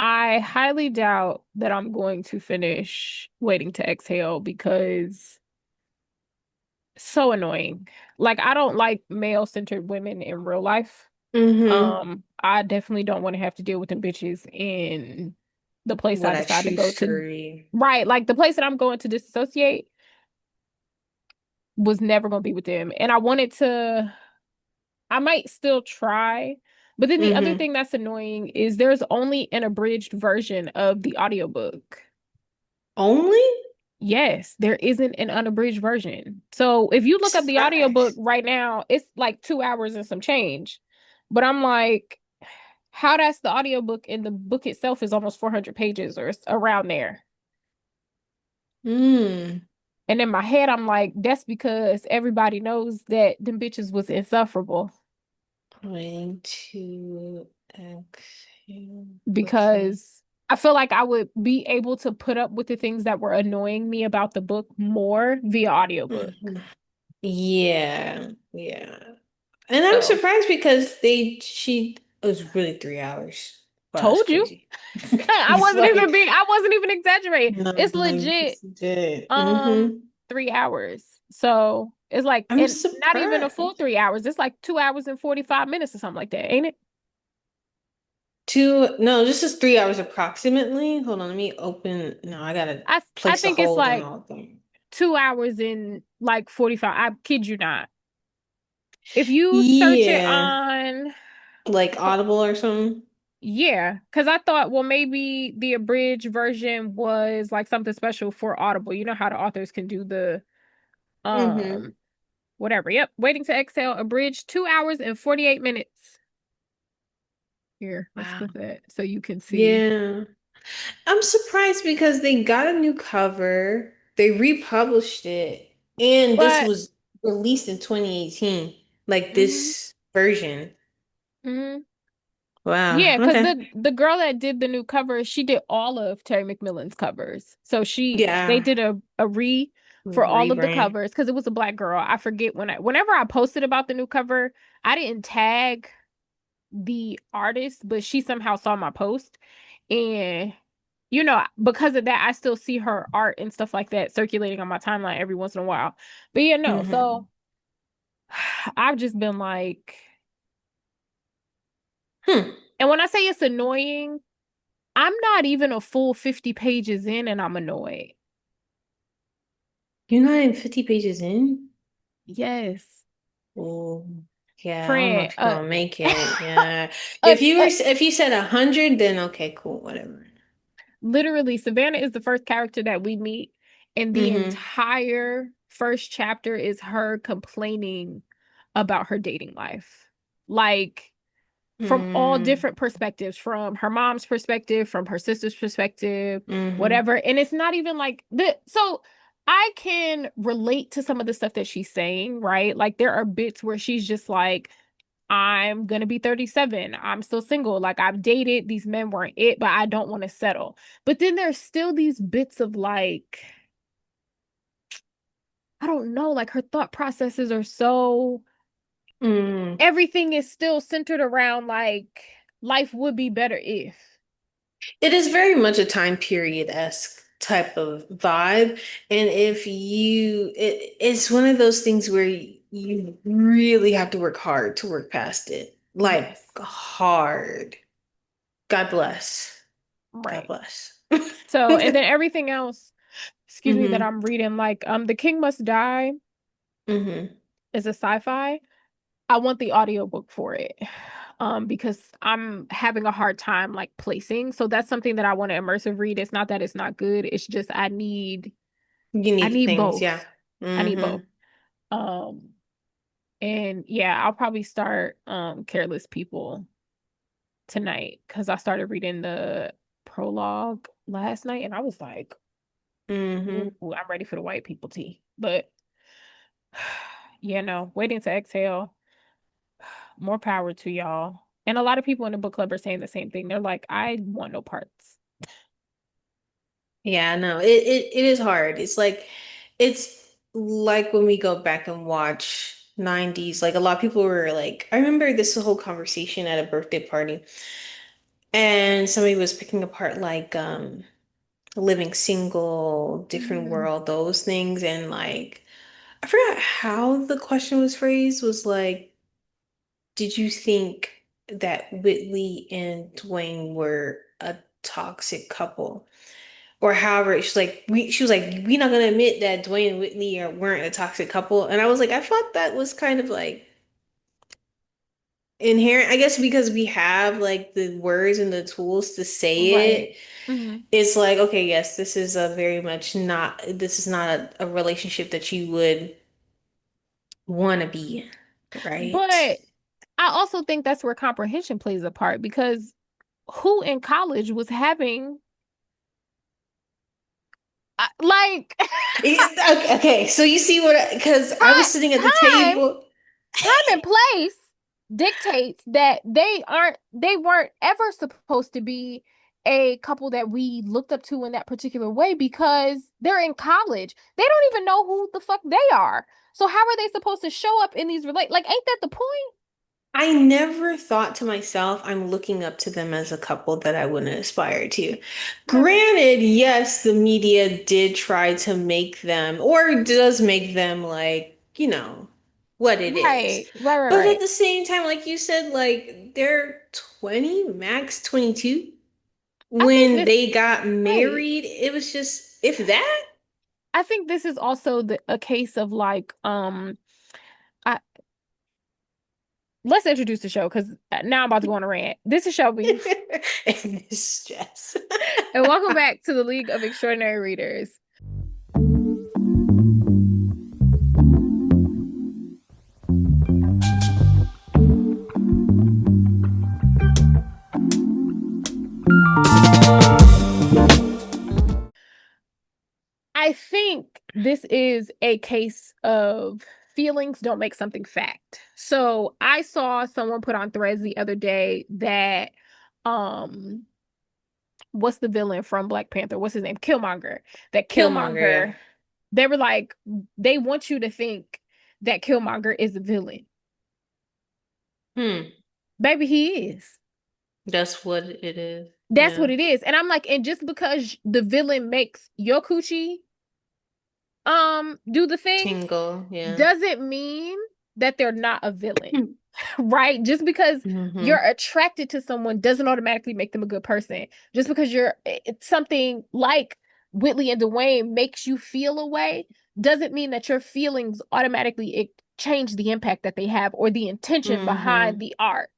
I highly doubt that I'm going to finish Waiting to Exhale because so annoying. Like I don't like male-centered women in real life. Mm-hmm. I definitely don't want to have to deal with them bitches in the place I What I decide to go choose to to. read. Right, like the place that I'm going to disassociate was never going to be with them. And I might still try. But then the other Mm-hmm. thing that's annoying is there's only an abridged version of the audiobook. Only? Yes, there isn't an unabridged version. So if you look up the audiobook Surprise. right now, it's like 2 hours and some change. But I'm like, how that's the audiobook and the book itself is almost 400 pages or around there. Mm. And in my head, I'm like, that's because everybody knows that them bitches was insufferable Going to exhale. Let's see. because I feel like I would be able to put up with the things that were annoying me about the book more via audiobook. Mhm. Yeah, yeah. And I'm So, surprised because she it was really 3 hours. Wow, that's told you. crazy. I It's wasn't even like being I wasn't even exaggerating. no, It's like legit it's legit. 3 hours. So it's like I'm and not even a full surprised. 3 hours. It's like 2 hours and 45 minutes or something like that, ain't it? No, this is 3 hours approximately. Hold on, let me open. No, I gotta I place the think it's hold and like all thing. 2 hours and like 45. I kid you not. If you search it Yeah, on like Audible or something. yeah, because I thought, well, maybe the abridged version was like something special for Audible. You know how the authors can do the Mm-hmm. um whatever. Yep. Waiting to Exhale, abridged 2 hours and 48 minutes. Here, let's Wow. click that so you can see. Yeah. I'm surprised because they got a new cover, they republished it, and this But was released in 2018, like hmm this version. hmm Wow. yeah, because Okay. the girl that did the new cover, she did all of Terry McMillan's covers. So they Yeah. did a re for all of the Rebrand. covers because it was a black girl. I forget whenever I posted about the new cover, I didn't tag the artist, but she somehow saw my post. And because of that, I still see her art and stuff like that circulating on my timeline every once in a while. But yeah, no. Hmm. So I've just been like, Hmm. and when I say it's annoying, I'm not even a full 50 pages in and I'm annoyed. You're not even 50 pages in? Yes. Oh, yeah, I don't know Friend, if you're gonna make it. Yeah. uh, If you said 100, then okay, cool, whatever. literally, Savannah is the first character that we meet, and the Mm-hmm. entire first chapter is her complaining about her dating life. Like, from all Mm-hmm. different perspectives, from her mom's perspective, from her sister's perspective, Mm-hmm. whatever. And it's not even like so I can relate to some of the stuff that she's saying, right? Like there are bits where she's just like, I'm gonna be 37. I'm still single. Like I've dated, these men weren't it, but I don't want to settle. But then there's still these bits of like, I don't know, like her thought processes are so Mm. everything is still centered around like life would be better if. It is very much a time period-esque type of vibe. And it's one of those things where you really have to work hard to work past it. Like Yes. hard. God bless. God Right. bless. So, and then everything else, excuse me, that Hmm. I'm reading, like The King Must Die Hmm. is a sci-fi. I want the audiobook for it. Because I'm having a hard time like placing. So that's something that I want to immersive read. It's not that it's not good. It's just You I need need things, yeah. both. I need Hmm. both. Um, and yeah, I'll probably start Careless People tonight because I started reading the prologue last night and I was like, ooh, Hmm. I'm ready for the white people tea. But yeah, no, waiting to exhale. More power to y'all. And a lot of people in the book club are saying the same thing. They're like, I want no parts. Yeah, no, it is hard. It's like when we go back and watch 90s, like a lot of people were like, I remember this whole conversation at a birthday party. and somebody was picking apart like living single, different Mm. world, those things, and like I forgot how the question was phrased, was like, did you think that Whitley and Dwayne were a toxic couple? Or however, she was like, we're not gonna admit that Dwayne and Whitney weren't a toxic couple. And I was like, I thought that was kind of like inherent, I guess, because we have like the words and the tools to say Right. it. Hmm. It's like, okay, yes, this is a very much not, this is not a relationship that you would want to be in, right? But I also think that's where comprehension plays a part because who in college was having like Okay, okay, so you see what, because I was sitting at the time table. time and place dictates that they weren't ever supposed to be a couple that we looked up to in that particular way because they're in college. They don't even know who the fuck they are. So how are they supposed to show up in these like ain't that the point? I never thought to myself, I'm looking up to them as a couple that I wouldn't aspire to. Never. Granted, yes, the media did try to make them, or does make them like, what it is. Right, right, right, But at right. the same time, like you said, like they're 20, max 22. I think When that they got right. married, it was just, if that. I think this is also a case of like I let's introduce the show because now I'm about to go on a rant. This is Shelby, And this Jess. and welcome back to the League of Extraordinary Readers. I think this is a case of feelings don't make something fact. So I saw someone put on threads the other day that um what's the villain from Black Panther? What's his name? Killmonger. That Killmonger, yeah. Killmonger, they were like, they want you to think that Killmonger is a villain. Hmm. Baby, he is. That's what it is. That's Yeah. what it is. And I'm like, and just because the villain makes your coochie do the things Tingle, yeah. doesn't mean that they're not a villain. Right? Just because you're Mm-hmm. attracted to someone doesn't automatically make them a good person. Just because it's something like Whitley and Dwayne makes you feel a way doesn't mean that your feelings automatically change the impact that they have or the intention behind Mm-hmm. the art.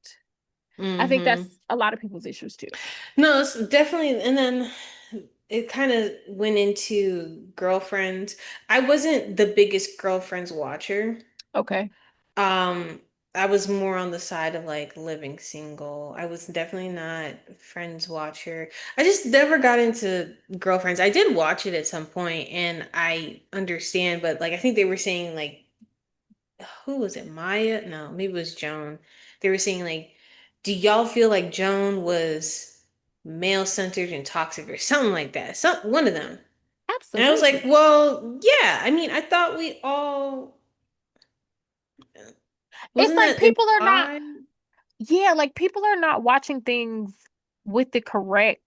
I think that's Mm-hmm. a lot of people's issues too. No, it's definitely, and then it kind of went into girlfriends. I wasn't the biggest girlfriends watcher. Okay. Um, I was more on the side of like living single. I was definitely not friends watcher. I just never got into girlfriends. I did watch it at some point and I understand, but like I think they were saying like, who was it? Maya? No, maybe it was Joan. They were saying like, do y'all feel like Joan was male centered and toxic or something like that? Some one of them. And I was like, Absolutely. well, yeah. I mean, I thought we all It's wasn't like that people are not, implied? yeah, like people are not watching things with the correct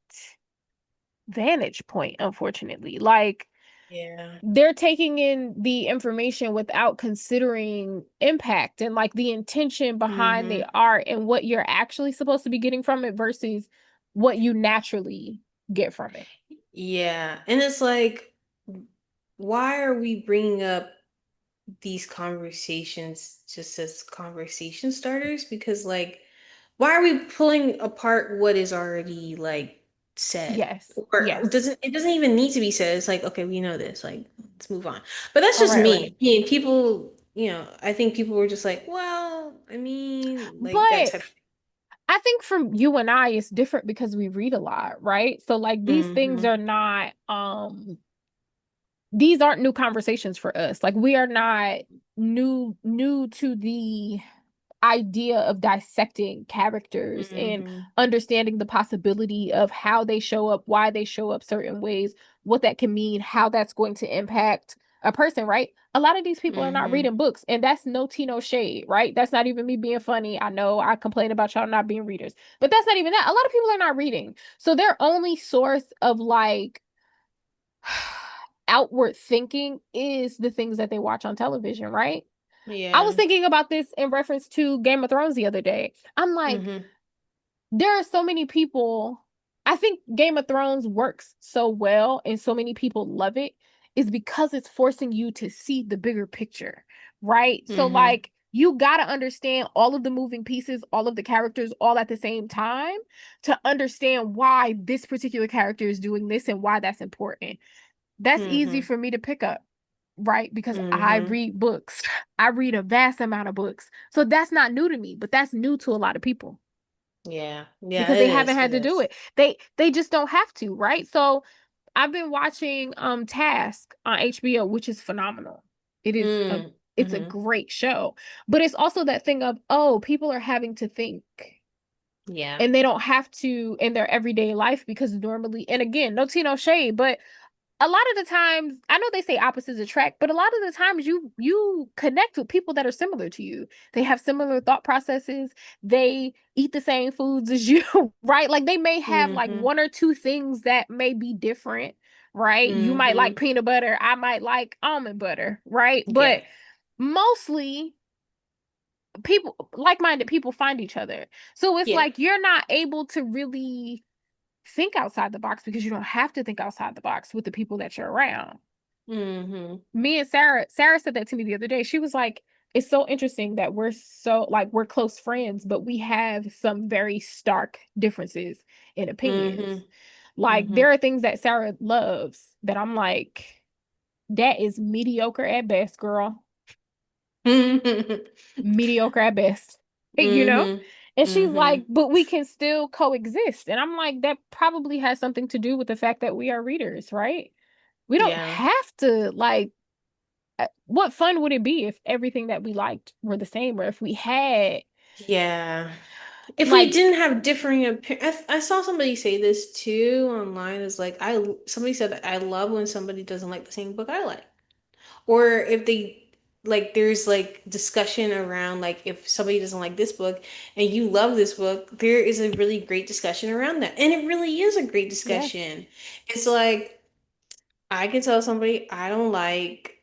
vantage point, unfortunately. Like Yeah. they're taking in the information without considering impact and like the intention behind the Mm-hmm. art and what you're actually supposed to be getting from it versus what you naturally get from it. Yeah. And it's like, why are we bringing up these conversations just as conversation starters? Because like, why are we pulling apart what is already like said? Yes. Or Yes. it doesn't even need to be said. It's like, okay, we know this. Like, let's move on. But that's All just right, right. me. I mean, people, I think people were just like, well, I mean, like that But type I think from you and I, it's different because we read a lot, right? So like these things hmm are not these aren't new conversations for us. Like we are not new to the idea of dissecting characters and hmm understanding the possibility of how they show up, why they show up certain ways, what that can mean, how that's going to impact. a person, right? A lot of these people are not Mm-hmm. reading books, and that's no tea, no shade, right? That's not even me being funny. I know I complain about y'all not being readers, but that's not even that. A lot of people are not reading. So their only source of like outward thinking is the things that they watch on television, right? I was Yeah. thinking about this in reference to Game of Thrones the other day. I'm like, Mm-hmm. there are so many people. I think Game of Thrones works so well and so many people love it is because it's forcing you to see the bigger picture, right? So, Mm-hmm. like, you got to understand all of the moving pieces, all of the characters, all at the same time to understand why this particular character is doing this and why that's important. That's easy Mm-hmm. for me to pick up, right? Because I Mm-hmm. read books. I read a vast amount of books. So that's not new to me, but that's new to a lot of people Yeah. Yeah, because they it haven't is. It had to do is. it. They just don't have to, right? So I've been watching Task on HBO, which is phenomenal. It is a it's a Mm-hmm. great show. But it's also that thing of, oh, people are having to think Yeah. and they don't have to in their everyday life because normally, and again, no tea, no shade, but a lot of the times, I know they say opposites attract, but a lot of the times you connect with people that are similar to you. They have similar thought processes. They eat the same foods as you, right? Like they may have like Mm-hmm. one or two things that may be different, right? You might like Mm-hmm. peanut butter, I might like almond butter, right? Yeah. But mostly people like-minded people find each other. So it's Yeah. like you're not able to really think outside the box because you don't have to think outside the box with the people that you're around. Mm-hmm. Me and Sarah said that to me the other day. She was like, it's so interesting that we're so like we're close friends, but we have some very stark differences in opinions. Mm-hmm. Like Mm-hmm. there are things that Sarah loves that I'm like, that is mediocre at best, girl. Mediocre at best. You know? Mm-hmm. And she's Mm-hmm. like, but we can still coexist. And I'm like, that probably has something to do with the fact that we are readers, right? We don't Yeah. have to like what fun would it be if everything that we liked were the same or if we had Yeah. If we like didn't have differing opinions, I saw somebody say this too online. Is like somebody said I love when somebody doesn't like the same book I like, or if they like there's like discussion around like if somebody doesn't like this book and you love this book, there is a really great discussion around that, and it really is a great yes. discussion. It's like I can tell somebody I don't like.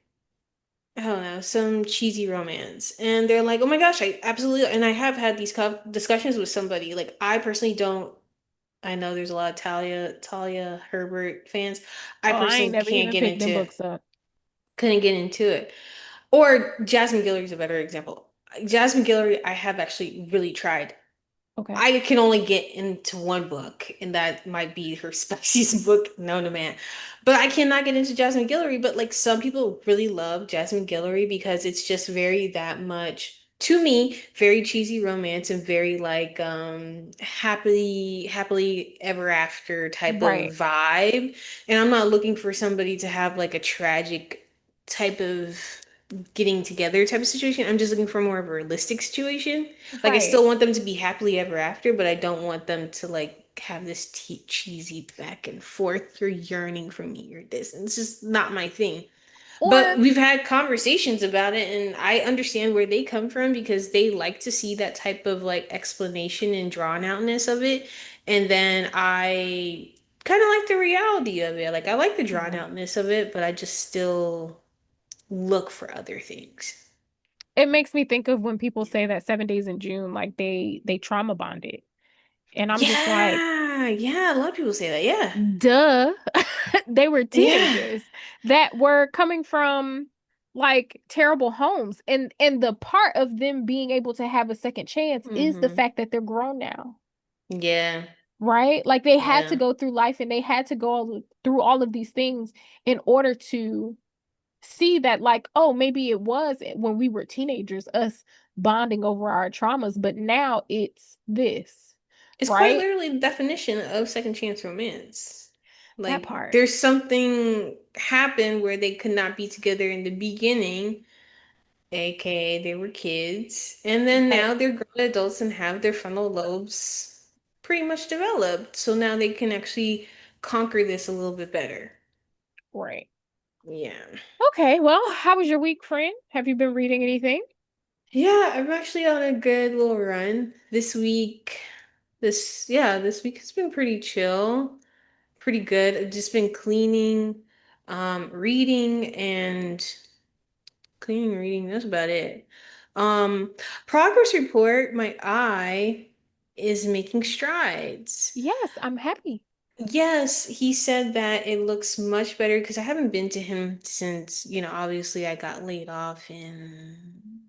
I don't know, some cheesy romance. And they're like, oh my gosh, I absolutely, and I have had these discussions with somebody. Like, I personally don't, I know there's a lot of Talia Herbert fans. I Oh, I ain't personally never can't even get picked them into, books up. couldn't get into it. Or Jasmine Guillory is a better example. Jasmine Guillory, I have actually really tried. Okay. I can only get into one book, and that might be her spiciest book known to man. But I cannot get into Jasmine Guillory. But like some people really love Jasmine Guillory because it's just very that much to me, very cheesy romance and very like happily ever after type of Right. vibe. And I'm not looking for somebody to have like a tragic type of getting together type of situation. I'm just looking for more of a realistic situation. Like I Right. still want them to be happily ever after, but I don't want them to like have this cheesy back and forth. You're yearning for me. You're this. And it's just not my thing. But Or we've had conversations about it, and I understand where they come from because they like to see that type of like explanation and drawn outness of it. And then I kind of like the reality of it. Like I like the drawn Mhm. outness of it, but I just still look for other things. It makes me think of when people say that 7 days in June, like they trauma bonded. And I'm just like, Yeah, yeah, a lot of people say that. Yeah. duh. They were Yeah. teenagers that were coming from like terrible homes. And the part of them being able to have a second chance is the Mm-hmm. fact that they're grown now. Yeah. Right? Like they had to Yeah. go through life and they had to go through all of these things in order to see that, like, oh, maybe it was when we were teenagers, us bonding over our traumas, but now it's this, It's quite right? literally the definition of second chance romance. That Like part. there's something happened where they could not be together in the beginning, aka they were kids, and then Right. now they're grown adults and have their frontal lobes pretty much developed. So now they can actually conquer this a little bit better. Right. Yeah. Okay, well, how was your week, friend? Have you been reading anything? Yeah, I'm actually on a good little run this week. This week has been pretty chill, pretty good. I've just been cleaning, reading and cleaning, reading. That's about it. Um, Progress report, my eye is making strides. Yes, I'm happy. Yes, he said that it looks much better because I haven't been to him since, obviously I got laid off in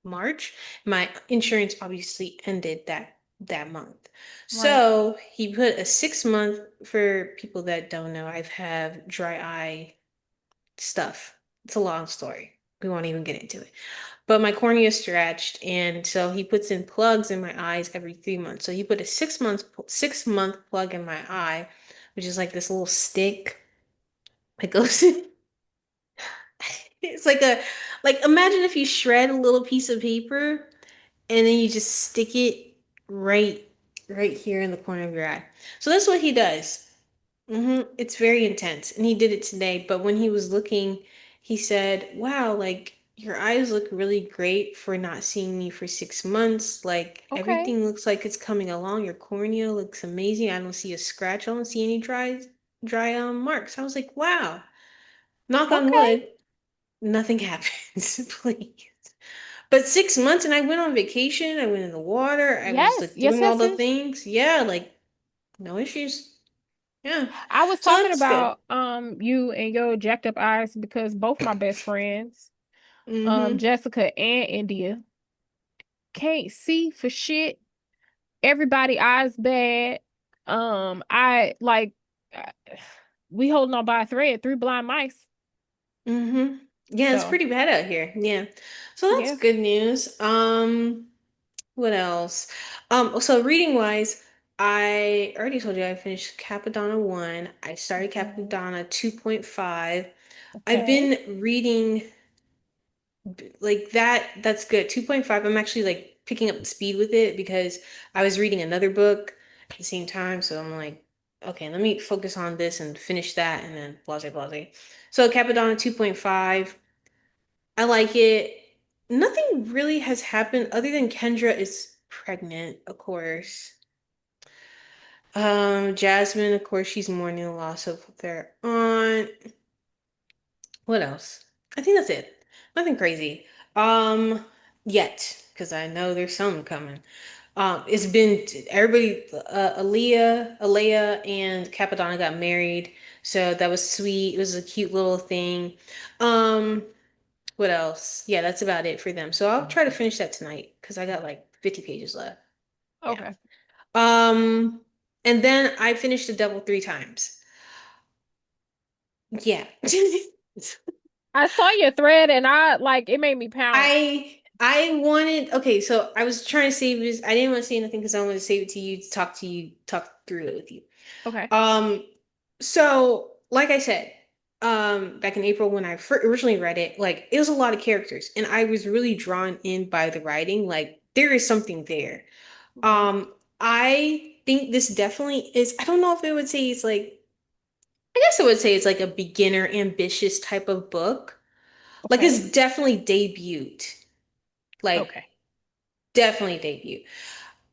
March. My insurance obviously ended that month. Right. So he put a 6 month, for people that don't know, I've have dry eye stuff. It's a long story. We won't even get into it. But my cornea stretched, and so he puts in plugs in my eyes every 3 months. So he put a 6 month plug in my eye, which is like this little stick that goes in. It's like imagine if you shred a little piece of paper and then you just stick it right right here in the corner of your eye. So that's what he does. It's very intense, and he did it today. But when he was looking, he said, "Wow, like your eyes look really great for not seeing me for 6 months. Like Okay. everything looks like it's coming along. Your cornea looks amazing. I don't see a scratch. I don't see any dry marks." I was like, "Wow." Knock on Okay. wood, nothing happens, please. But 6 months, and I went on vacation. I went in the water. I was Yes, like yes, doing all yes, the yes. things. Yeah, like no issues. Yeah. I was So talking that's good. about you and your jacked up eyes because both my best friends, Mm-hmm. Jessica and India, can't see for shit. Everybody eyes bad. I like uh, we holding on by a thread, three blind mice. Mm-hmm. Yeah, it's So pretty bad out here. Yeah. So yeah. that's good news. What else? So reading wise, I already told you I finished Cappadonna 1. I started Mhm. Cappadonna 2.5. I've Okay. been reading like that's good. 2.5, I'm actually like picking up the speed with it because I was reading another book at the same time. So I'm like, okay, let me focus on this and finish that and then blase blase. So Cappadonna 2.5, I like it. Nothing really has happened other than Kendra is pregnant, of course. Jasmine, of course, she's mourning the loss of their aunt. What else? I think that's it. Nothing crazy. Um, Yet, because I know there's some coming. It's been everybody. Alea, and Cappadonna got married, so that was sweet. It was a cute little thing. Um, what else? Yeah, that's about it for them. So I'll try to finish that tonight because I got like 50 pages left. Yeah. Okay. Um, and then I finished The Devil 3 times. Yeah. I saw your thread and I like it made me pounce. I wanted, okay, so I was trying to save this. I didn't want to say anything because I wanted to save it to you, talk through it with you. Okay. Um, so like I said, back in April when I originally read it, like it was a lot of characters, and I was really drawn in by the writing. Like there is something there. Right. I think this definitely is. I don't know if it would say it's like. I guess I would say it's like a beginner, ambitious type of book. Like Okay. it's definitely debuted. Like Okay. definitely debut.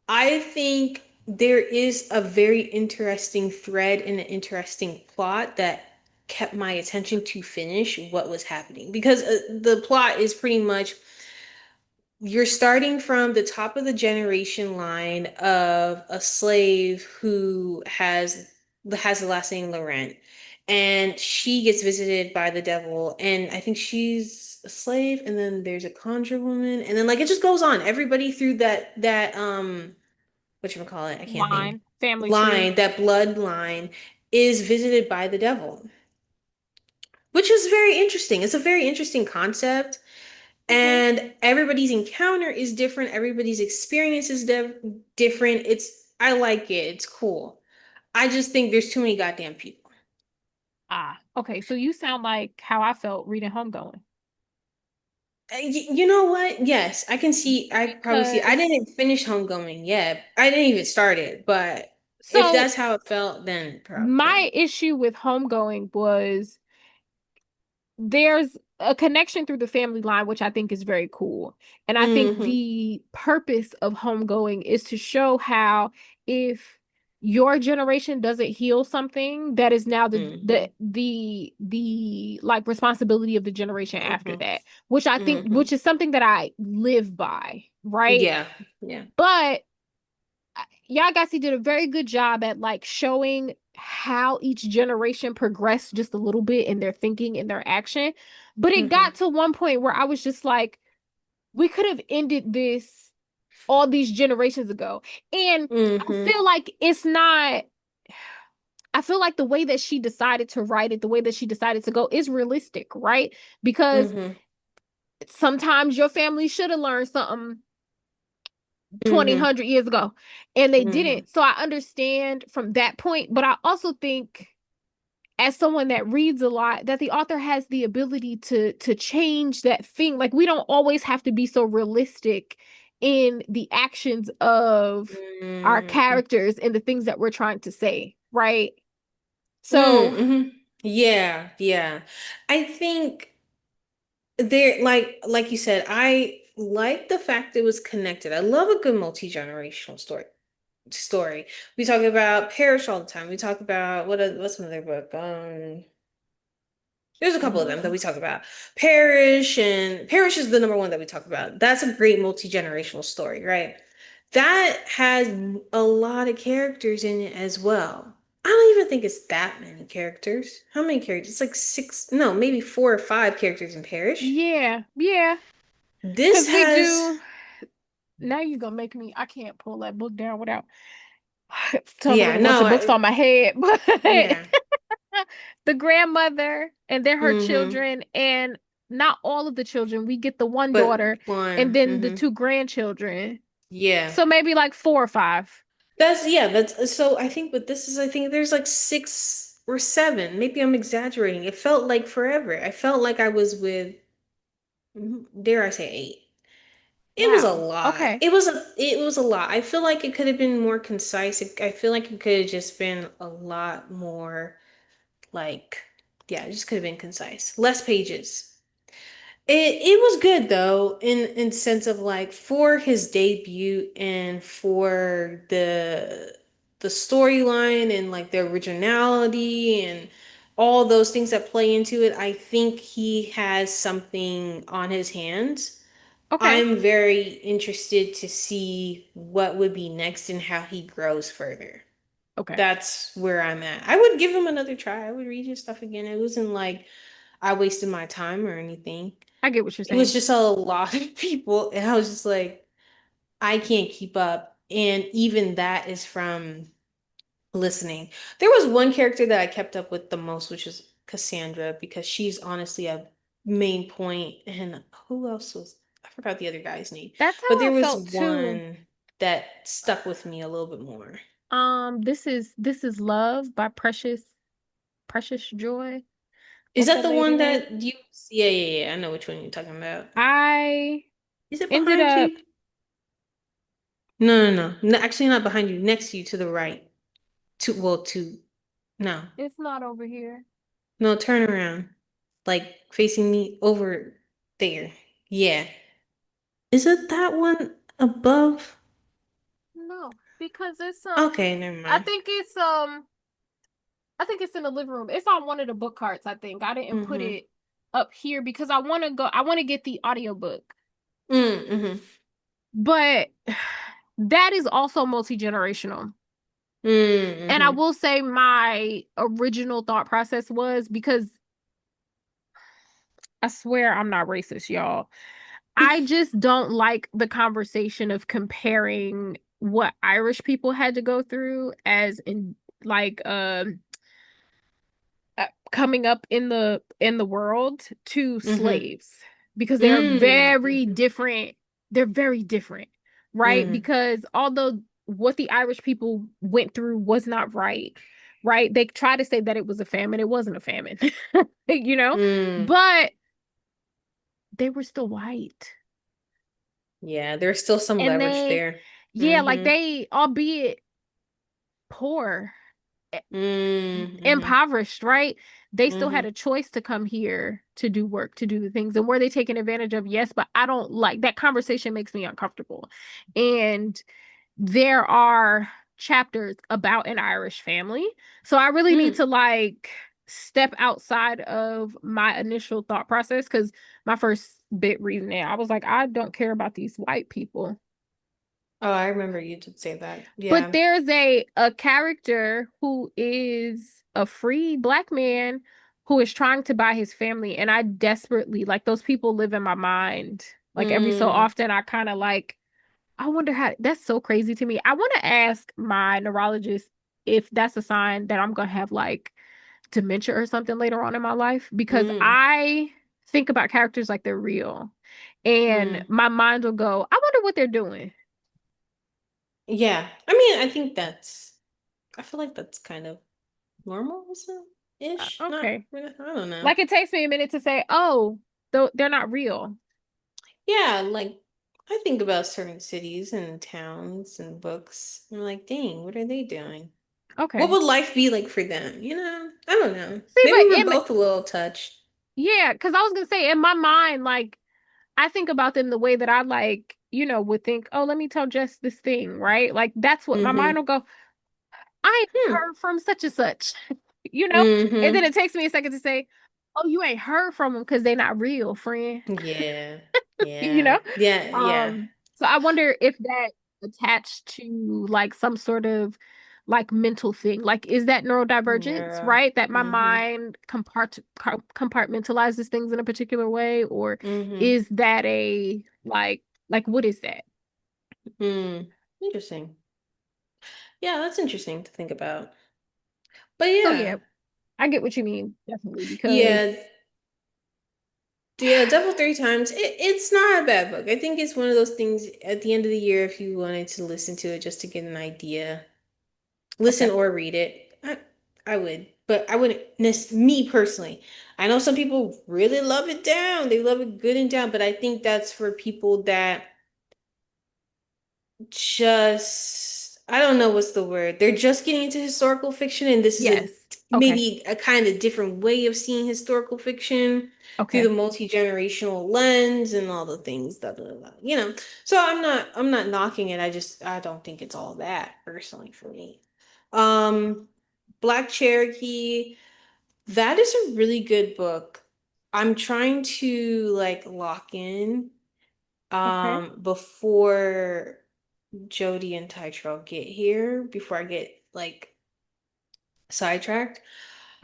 I think there is a very interesting thread and an interesting plot that kept my attention to finish what was happening because the plot is pretty much you're starting from the top of the generation line of a slave who has the last name Laurent, and she gets visited by the devil, and I think she's a slave, and then there's a conjure woman, and then like it just goes on. Everybody through that whatchamacallit, I can't think. Line, family tree. Line, that bloodline is visited by the devil, which is very interesting. It's a very interesting concept. Okay. And everybody's encounter is different. Everybody's experience is different. I like it. It's cool. I just think there's too many goddamn people. Ah, okay. So you sound like how I felt reading Homegoing. You know what? Yes, I can see. I probably see. I Because didn't finish Homegoing yet. I didn't even start it. But if so that's how it felt, then probably. my issue with Homegoing was there's a connection through the family line, which I think is very cool. And I think Mm-hmm. the purpose of homegoing is to show how if your generation doesn't heal something, that is now Mm-hmm. the like responsibility of the generation after Mm-hmm. that, which I think Mm-hmm. which is something that I live by, right? Yeah. Yeah. But Yagasi did a very good job at like showing how each generation progressed just a little bit in their thinking and their action. But it Mm-hmm. got to one point where I was just like, we could have ended this all these generations ago. And I Mm-hmm. feel like it's not, I feel like the way that she decided to write it, the way that she decided to go is realistic, right? Because Mm-hmm. sometimes your family should have learned something 20, Mm-hmm. 100 years ago and they Mm-hmm. didn't. So I understand from that point, but I also think as someone that reads a lot that the author has the ability to change that thing. Like we don't always have to be so realistic in the actions of our Mm-hmm. characters and the things that we're trying to say, right? So, Mm-hmm. Yeah, yeah. I think there, like you said, I like the fact it was connected. I love a good multi-generational story. We talk about Parish all the time. We talk about what's another book? There's a couple of them that we talk about. Parish is the number one that we talk about. That's a great multi-generational story, right? That has a lot of characters in it as well. I don't even think it's that many characters. How many characters? It's like six, no, maybe 4 or 5 characters in Parish. yeah, yeah. This Because we has, do. Now you're going to make me, I can't pull that book down without talking with yeah, a bunch no, of books on my head. But yeah. the grandmother and then her Mm-hmm. children, and not all of the children. We get the one But daughter and one, then the mm-hmm. two grandchildren. Yeah. So maybe like four or five. That's so I think but this is I think there's like 6 or 7. Maybe I'm exaggerating. It felt like forever. I felt like I was with dare I say 8. It was a Wow. lot. Okay. It was a lot. I feel like it could have been more concise. I feel like it could have just been a lot more like yeah, it just could have been concise. Less pages. It was good though in sense of like for his debut and for the storyline and like the originality and all those things that play into it. I think he has something on his hands. Okay. I'm very interested to see what would be next and how he grows further. Okay. That's where I'm at. I would give him another try. I would read his stuff again. It wasn't like I wasted my time or anything. I get what you're It was saying. just a lot of people, and I was just like, I can't keep up. And even that is from listening. There was one character that I kept up with the most, which is Cassandra, because she's honestly a main point. And who else was, I forgot the other guy's name, That's but how there I was felt too. one that stuck with me a little bit more. This is Love by Precious Joy. Is What's that that the lady one name? that you, yeah, yeah, yeah, I know which one you're talking about. I Is it ended behind up, you? No, no, no. No, actually not behind you, next to you to the right. No. it's not over here. No, turn around. Like facing me over there. Yeah. Is it that one above? No, because it's Okay, never I mind. think it's I think it's in the living room. It's on one of the book carts, I think. I didn't put Mm-hmm. it up here because I want to get the audiobook. Mm-hmm. But that is also multi-generational. And I Mm-hmm. will say my original thought process was because I swear I'm not racist, y'all. I just don't like the conversation of comparing what Irish people had to go through as in like coming up in the world to Mm-hmm. slaves because they are very Mm-hmm. different. They're very different, right? Mm-hmm. Because although what the Irish people went through was not right, right? They try to say that it was a famine. It wasn't a famine, you know, Mm. but they were still white. Yeah, there's still some And leverage they, there. yeah, like Mm-hmm. they, albeit poor, Mm-hmm. impoverished, right? they still had Mm-hmm. a choice to come here to do work, to do the things. And were they taken advantage of? Yes, but I don't like that conversation makes me uncomfortable. And there are chapters about an Irish family. So I really need Mm. to like step outside of my initial thought process because my first bit reading it, I was like, I don't care about these white people. Oh, I remember you did say that. But Yeah. there's a character who is a free black man who is trying to buy his family, and I desperately like those people live in my mind. Like every so Mm. often, I kind of like I wonder how that's so crazy to me. I want to ask my neurologist if that's a sign that I'm gonna have like dementia or something later on in my life because Mm. I think about characters like they're real, and Mm. my mind will go, I wonder what they're doing. Yeah. I mean, I feel like that's kind of normal, ish. Not, Okay. I don't know. Like it takes me a minute to say, oh, they're not real. Yeah, like I think about certain cities and towns and books. I'm like, dang, what are they doing? What Okay. would life be like for them? I don't know. See, Maybe but we're both a little touched. yeah, because I was gonna say in my mind, like I think about them the way that I like, would think, oh, let me tell Jess this thing, right? Like that's what my mind Mm-hmm. will go, I ain't Hmm. heard from such and such, you know? And then Mm-hmm. it takes me a second to say, oh, you ain't heard from them because they're not real, friend. Yeah. you Yeah. know? Yeah. Yeah. So I wonder if that attached to like some sort of like mental thing. Like, is that neurodivergence, Neuro. right? That my Mm-hmm. mind compartmentalizes things in a particular way, or Mm-hmm. is that a like what is that? Mm. Interesting. Yeah, that's interesting to think about. But So yeah. yeah, I get what you mean, definitely, because Yeah. Yeah, Double Three Times. It's not a bad book. I think it's one of those things at the end of the year if you wanted to listen to it just to get an idea. Listen okay, or read it. I would, but I wouldn't me personally. I know some people really love it down. They love it good and down, but I think that's for people that just I don't know what's the word. They're just getting into historical fiction, and this is a yes, okay, maybe a kind of different way of seeing historical fiction through the okay. multi-generational lens and all the things that So I'm not knocking it. I don't think it's all that personally for me. Um Black Cherokee, that is a really good book. I'm trying to like lock in Okay. before Jody and Tytrell get here before I get like sidetracked.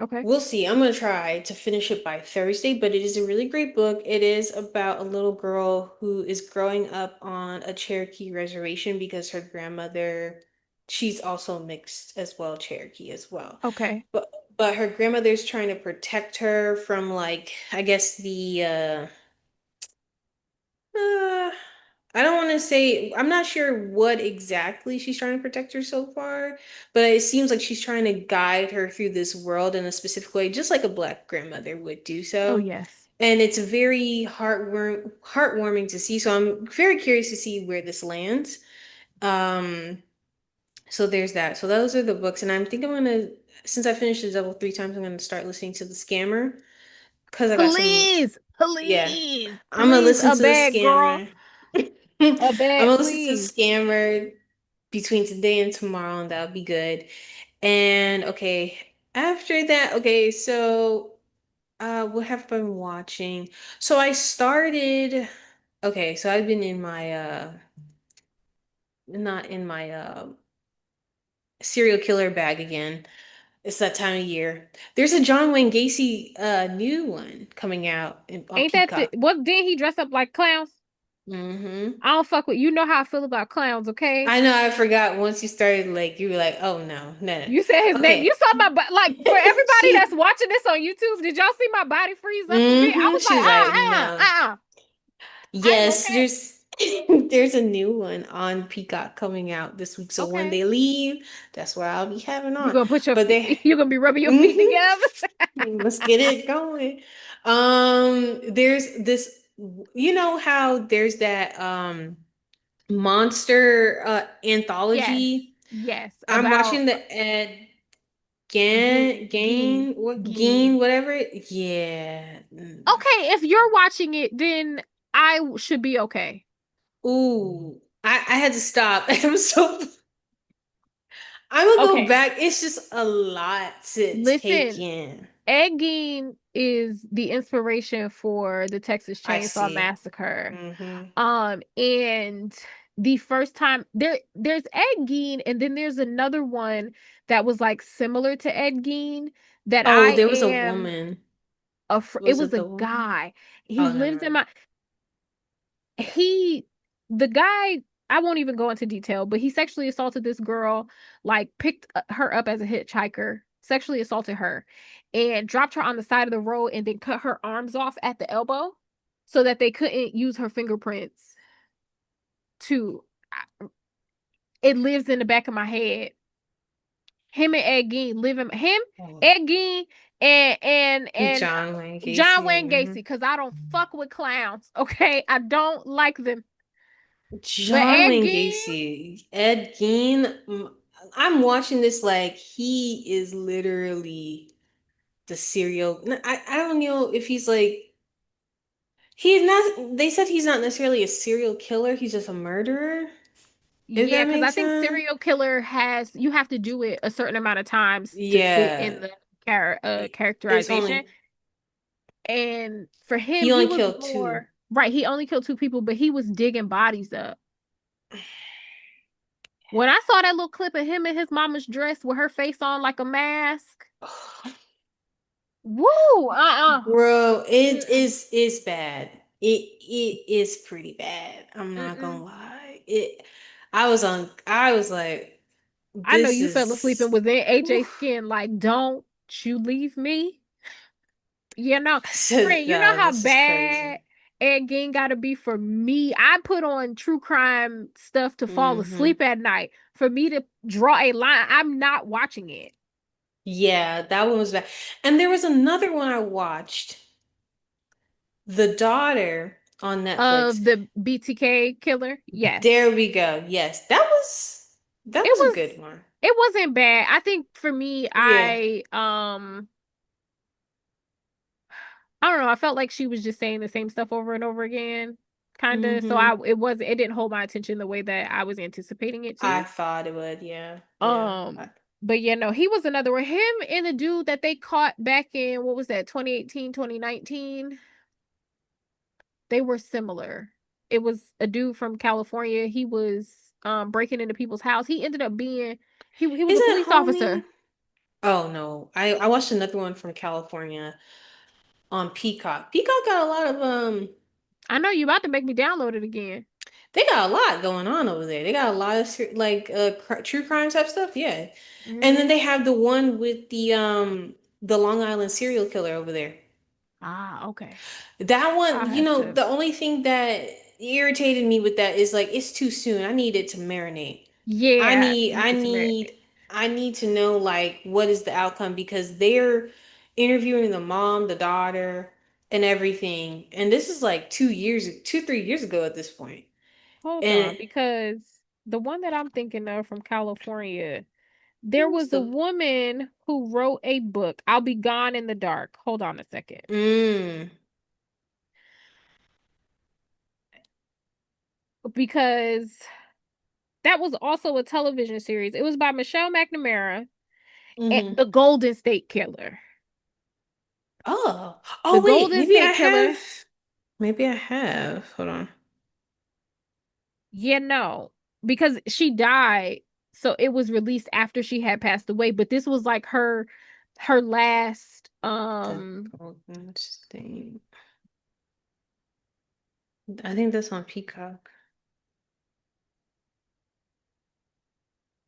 Okay. We'll see. I'm gonna try to finish it by Thursday, but it is a really great book. It is about a little girl who is growing up on a Cherokee reservation because her grandmother, she's also mixed as well, Cherokee as well. Okay. But but her grandmother's trying to protect her from like I guess the uh, I don't want to say, I'm not sure what exactly she's trying to protect her so far, but it seems like she's trying to guide her through this world in a specific way, just like a black grandmother would do Oh, so. yes. And it's very heartwarming to see. So I'm very curious to see where this lands. Um, so there's that. So those are the books, and since I finished the Devil three times, I'm gonna start listening to The Scammer because I got some. Please, Yeah, please, I'm gonna please, listen a to The bag, girl. Scammer. I'm A bag, gonna listen to please. Scammer between today and tomorrow, and that'll be good. And okay, after that, okay, so what have I been watching? So I started okay, so I've been in my not in my serial killer bag again. It's that time of year. There's a John Wayne Gacy new one coming out on Ain't that Peacock. what did he dress up like clowns? Hmm. I don't fuck with you know how I feel about clowns, okay? I know I forgot once you started like you were like, oh no, no, no. You said his name. You Okay. saw my like for everybody that's She watching this on YouTube, did y'all see my body freeze up a bit? I was like, she's like, no. I ain't Yes, okay. there's a new one on Peacock coming out this week. So when Okay. they leave, that's what I'll be having You on. gonna put your But feet, they you gonna be rubbing your feet mhm, together. let's get it going. There's this, you know how there's that monster Yes. anthology. Yes. I'm About watching the Ed. Geen, What Geen. gain, whatever. Yeah. Okay, if you're watching it, then I should be okay. Ooh, I had to stop. I'm gonna go Okay, back. It's just a lot to take listen, in. Ed Gein is the inspiration for the Texas I Chainsaw see. Massacre. Mm-hmm. And the first time there's Ed Gein, and then there's another one that was like similar to Ed Gein that Oh, I there was a am woman. it Was was it a the woman? guy. He Oh, never lives in mind. my he the guy, I won't even go into detail, but he sexually assaulted this girl, like picked her up as a hitchhiker, sexually assaulted her, and dropped her on the side of the road and then cut her arms off at the elbow so that they couldn't use her fingerprints to it lives in the back of my head. Him and Ed Gein live in him, Oh. Ed Gein and John Wayne John Gacy. Wayne Gacy, Mhm. because I don't fuck with clowns. Okay, I don't like them. But John Ed Wayne Gein, Gacy, Ed Gein. I'm watching this like he is literally the serial. I don't know if he's like he's not. They said he's not necessarily a serial killer. He's just a murderer. If yeah, that because I makes think sense. serial killer has you have to do it a certain amount of times to fit in Yeah, the it's characterization. only And for him, he he only was killed two. more right. He only killed two people, but he was digging bodies up. When I saw that little clip of him in his mama's dress with her face on like a mask, woo, Bro, it mm-mm, is bad. It is pretty bad. I'm not gonna mm-mm. lie. I was like, I know this you fell asleep is and was in AJ's oof. skin. Like, don't you leave me? You know, I said, friend, you know nah, how this is bad crazy. Ed Gein got to be for me. I put on true crime stuff to fall Hmm. asleep at night. For me to draw a line, I'm not watching it. Yeah, that one was bad. And there was another one I watched, The Daughter on Netflix. Of the BTK killer, yes, There we go. Yes, that it was a was. good one. It wasn't bad. I think for me, Yeah. I don't know. I felt like she was just saying the same stuff over and over again, kind of. So Hmm. it didn't hold my attention the way that I was anticipating it I to. thought it would. Yeah. Yeah. Um, but yeah, no, he was another one. Him and the dude that they caught back in what was that, 2018, 2019. They were similar. It was a dude from California. He was breaking into people's house. He ended up being he was a Isn't it police homie? officer. Oh no. I watched another one from California on Peacock. Peacock got a lot of I know you about to make me download it again. they got a lot going on over there. They got a lot of like true crime type stuff, yeah. And then Hmm. they have the one with the Long Island serial killer over there. Ah, okay. That one, I'll have to. the only thing that irritated me with that is like it's too soon. I need it to marinate. I Yeah, need you I need to need marinate. I need to know like what is the outcome because they're interviewing the mom, the daughter, and everything. And this is like 3 years ago at this point. Hold And on, because the one that I'm thinking of from California, there what was was a the woman who wrote a book. I'll Be Gone in the Dark. Hold on a second. mm, Because that was also a television series. It was by Michelle McNamara and mm-hmm. The Golden State Killer. Oh. The Oh wait, Golden State Killer, maybe I have. Hold on. yeah, no, because she died, so it was released after she had passed away. But this was like her last The Golden State. I think that's on Peacock.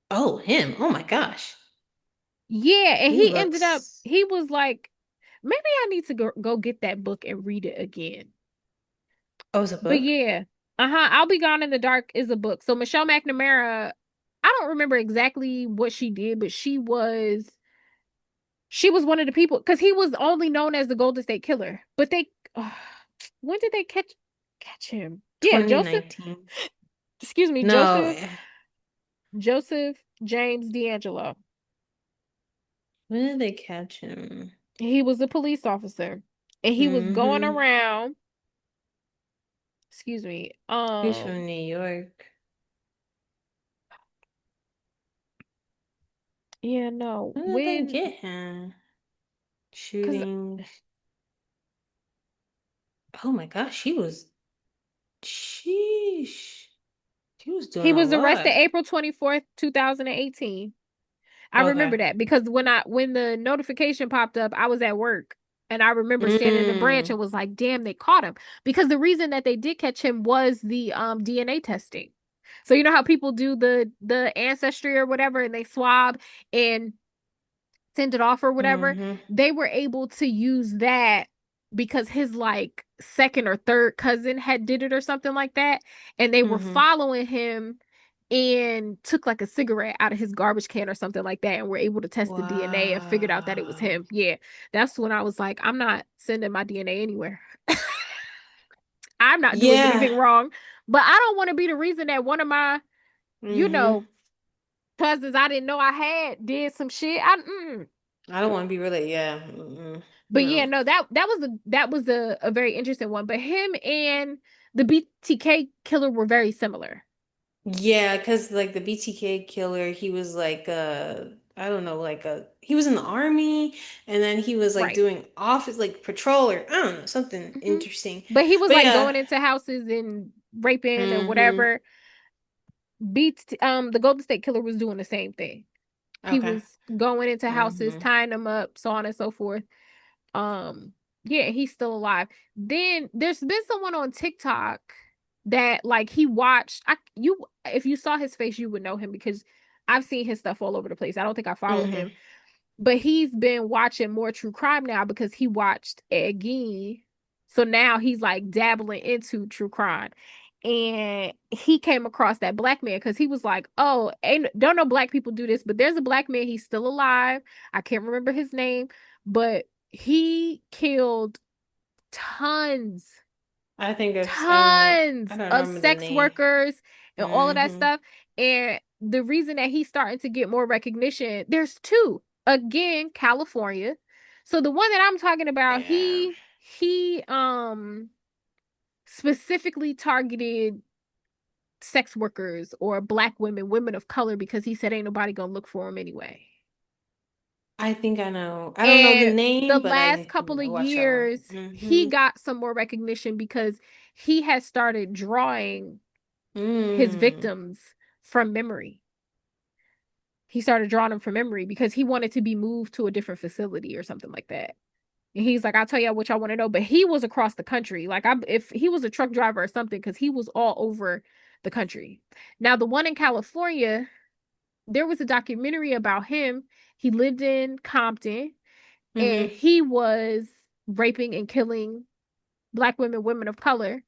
Oh, him. Oh my gosh. yeah, and He he ended up looks. he was like, maybe I need to go get that book and read it again. Oh, it's a But book? yeah, I'll Be Gone in the Dark is a book. So Michelle McNamara, I don't remember exactly what she did, but she was one of the people because he was only known as the Golden State Killer. But they, when did they catch him? Yeah, Joseph. 2019. Excuse me, No. Joseph James D'Angelo. When did they catch him? He was a police officer and he was going Mm-hmm. around, excuse me, He's from New York. yeah, no, When did they when, get him? because Shootings. Oh my gosh, she was, sheesh. She was doing he a was arrested lot. April 24th, 2018. I remember Okay. that because when the notification popped up, I was at work and I remember standing in the branch Mm. and was like, "Damn, they caught him." Because the reason that they did catch him was the DNA testing. So you know how people do the ancestry or whatever and they swab and send it off or whatever, Mm-hmm. they were able to use that because his like second or third cousin had did it or something like that, and they were Mm-hmm. following him and took like a cigarette out of his garbage can or something like that and were able to test the DNA and figured out that it was Wow. him. Yeah, that's when I was like, I'm not sending my DNA anywhere. I'm not doing Yeah. anything wrong, but I don't want to be the reason that one of my, you Mm-hmm. know, cousins I didn't know I had did some shit. I don't want to be really, yeah. Mm-mm. But yeah, No. no, that was a very interesting one. But him and the BTK killer were very similar. Yeah, because like the BTK killer, he was like I don't know, he was in the army and then he was like Right. doing office like patrol or I don't know, something Hmm. interesting. But he was But like yeah. going into houses and raping and Mm-hmm. whatever. The Golden State Killer was doing the same thing. He Okay. was going into houses, Mm-hmm. tying them up, so on and so forth. Um, yeah, he's still alive. Then there's been someone on TikTok that like he watched. You if you saw his face, you would know him because I've seen his stuff all over the place. I don't think I follow Mm-hmm. him, but he's been watching more true crime now because he watched Ed Gein. So now he's like dabbling into true crime. And he came across that black man because he was like, "Oh, ain't don't know black people do this, but there's a black man. He's still alive. I can't remember his name, but he killed tons, I think I know. I tons don't of remember the sex name. workers and all of that Mm-hmm. stuff. And the reason that he's starting to get more recognition, there's two. Again, California. So the one that I'm talking about, Yeah. he specifically targeted sex workers or black women, women of color, because he said ain't nobody gonna look for him anyway. I think I know. I don't know the And the name, but last I couple of watch out. years, he Mm-hmm. got some more recognition because he has started drawing his Mm. victims from memory. He started drawing them from memory because he wanted to be moved to a different facility or something like that. And he's like, I'll tell y'all what y'all want to know. But he was across the country. Like if he was a truck driver or something, because he was all over the country. Now, the one in California, there was a documentary about him. He lived in Compton and Mm-hmm. he was raping and killing black women, women of color.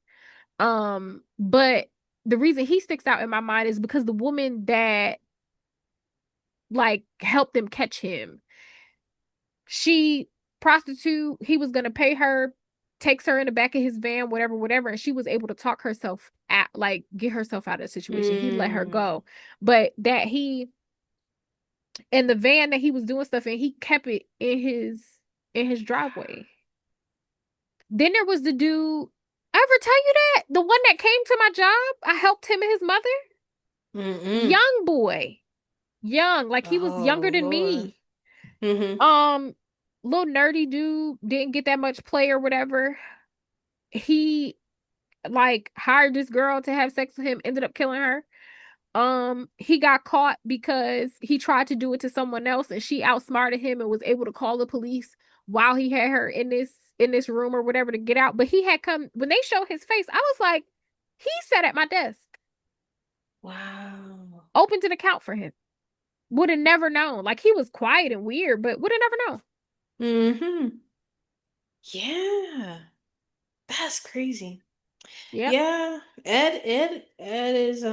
But the reason he sticks out in my mind is because the woman that like helped them catch him, she prostitute, he was gonna pay her, takes her in the back of his van, whatever, whatever, and she was able to talk herself at like get herself out of the situation. He let her Mm. go. But that he in the van that he was doing stuff in, he kept it in his driveway. Then there was the dude. I ever tell you that? The one that came to my job, I helped him and his mother. Mm-mm. Young boy. Young, like he was Oh younger than Lord. me. Mm-hmm. Um, little nerdy dude, didn't get that much play or whatever. He like hired this girl to have sex with him, ended up killing her. He got caught because he tried to do it to someone else and she outsmarted him and was able to call the police while he had her in this room or whatever to get out. But he had come when they showed his face, I was like, he sat at my desk, Wow. opened an account for him. Would have never known. Like he was quiet and weird, but would have never known. Mm-hmm. Yeah. That's crazy. Yep. Yeah. Ed is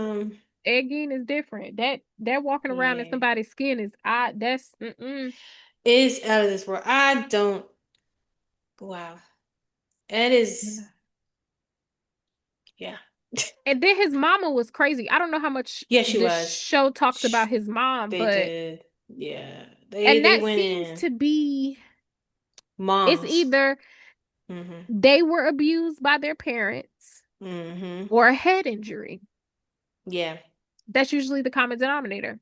Egging is different. That walking around in yeah. somebody's skin is I that's mm-mm. Is out of this world. I don't wow. Ed is yeah. And then his mama was crazy. I don't know how much Yeah, she the was. show talks Sh about his mom, They but did. Yeah. They And they that went seems in. to be, it's Moms. either Mm-hmm. they were abused by their parents Mm-hmm. or a head injury. Yeah. That's usually the common denominator.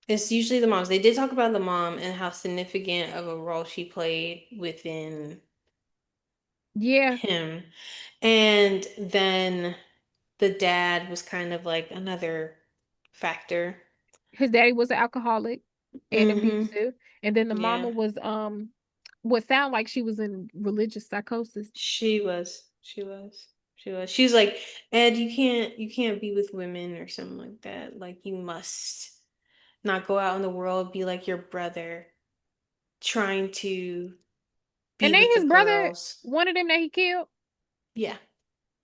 It's usually the moms. They did talk about the mom and how significant of a role she played within Yeah, him. And then the dad was kind of like another factor. his daddy was an alcoholic and Mm-hmm. abusive, and then the Yeah. mama was what sound like she was in religious psychosis. She was. She was. She was. She was like, Ed, you can't be with women or something like that. Like you must not go out in the world, be like your brother, trying to And be then with the his brother, girls. one of them that he killed. Yeah.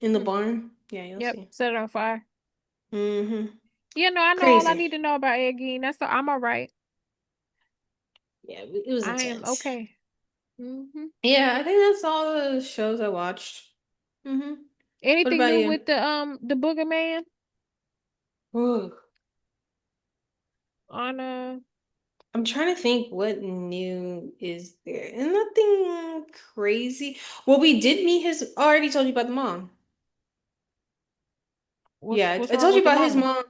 In the Hmm. barn. Yeah, you'll Yep, see. set it on fire. Mm-hmm. Yeah, no, I know all I Crazy. need to know about Ed Gein. I'm all right. Yeah, it was I am intense. okay. Hmm. Yeah, I think that's all the shows I watched. Mm-hmm. What Anything about new you? with the Booger Man Ooh, on I'm trying to think what new is there. And nothing crazy. Well, we did meet his. I already told you about the mom. Yeah, what's I wrong told you with the about his mama? mom.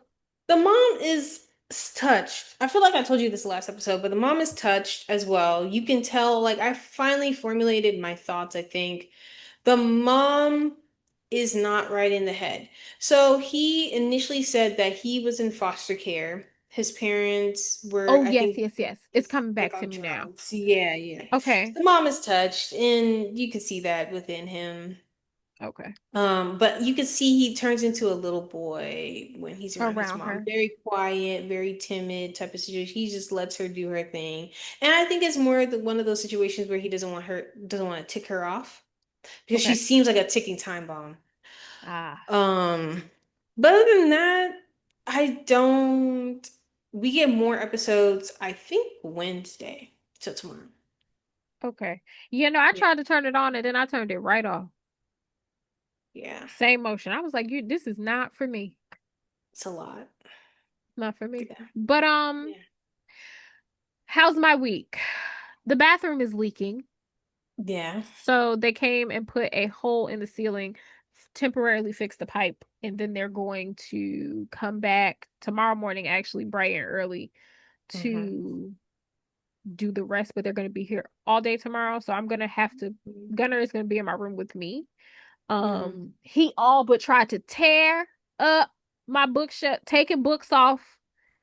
The mom is touched. I feel like I told you this last episode, but the mom is touched as well. You can tell, like, I finally formulated my thoughts, I think. The mom is not right in the head. So he initially said that he was in foster care. His parents were, Oh I yes, think, yes, yes. It's coming like back to on me now. drugs. Yeah, yeah. Okay. The mom is touched, and you can see that within him. Okay. But you can see he turns into a little boy when he's around his Around mom. her. Very quiet, very timid type of situation. He just lets her do her thing. And I think it's more one of those situations where he doesn't want to tick her off because she Okay. seems like a ticking time bomb. Ah, Um, but other than that, I don't. We get more episodes, I think Wednesday. So tomorrow. okay. You know, I Yeah. tried to turn it on and then I turned it right off. Yeah. Same motion. I was like, you this is not for me. It's a lot. Not for me. Yeah. But Yeah. how's my week? The bathroom is leaking. Yeah. So they came and put a hole in the ceiling, temporarily fix the pipe, and then they're going to come back tomorrow morning, actually bright and early, Mm-hmm. to do the rest. But they're going to be here all day tomorrow, so I'm gonna have to. Gunner is going to be in my room with me. Mm-hmm. He all but tried to tear up my bookshelf, taking books off,